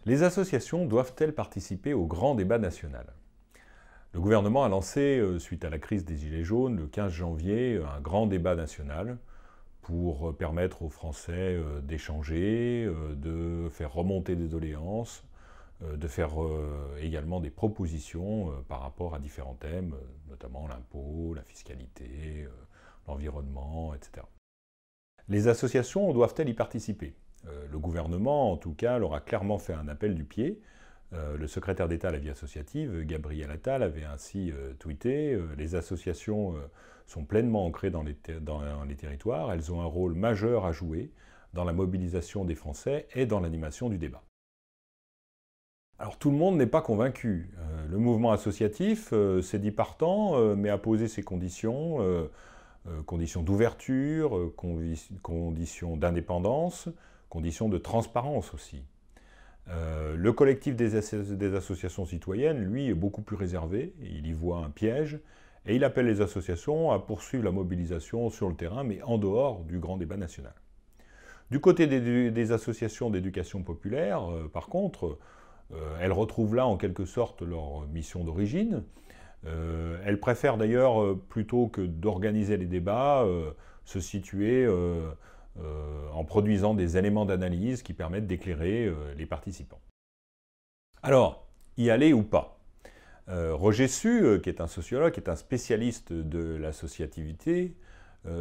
Les associations doivent-elles participer au grand débat national? Le gouvernement a lancé, suite à la crise des Gilets jaunes, le 15 janvier, un grand débat national pour permettre aux Français d'échanger, de faire remonter des doléances, de faire également des propositions par rapport à différents thèmes, notamment l'impôt, la fiscalité, l'environnement, etc. Les associations doivent-elles y participer? Le gouvernement, en tout cas, leur a clairement fait un appel du pied. Le secrétaire d'État à la vie associative, Gabriel Attal, avait ainsi tweeté « Les associations sont pleinement ancrées dans les territoires, elles ont un rôle majeur à jouer dans la mobilisation des Français et dans l'animation du débat ». Alors tout le monde n'est pas convaincu. Le mouvement associatif s'est dit partant, mais a posé ses conditions, conditions d'ouverture, conditions d'indépendance, conditions de transparence aussi. Le collectif des associations citoyennes, lui, est beaucoup plus réservé, il y voit un piège, et il appelle les associations à poursuivre la mobilisation sur le terrain, mais en dehors du grand débat national. Du côté des associations d'éducation populaire, par contre, elles retrouvent là en quelque sorte leur mission d'origine. Elles préfèrent d'ailleurs, plutôt que d'organiser les débats, se situer en produisant des éléments d'analyse qui permettent d'éclairer les participants. Alors, y aller ou pas? Roger Su, qui est un sociologue, qui est un spécialiste de l'associativité,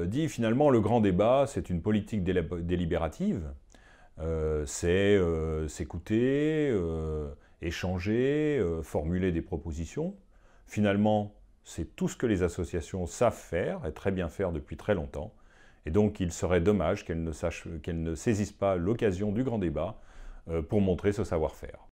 dit finalement le grand débat, c'est une politique délibérative, c'est s'écouter, échanger, formuler des propositions. Finalement, c'est tout ce que les associations savent faire, et très bien faire depuis très longtemps, et donc il serait dommage qu'elles ne saisissent pas l'occasion du grand débat pour montrer ce savoir-faire.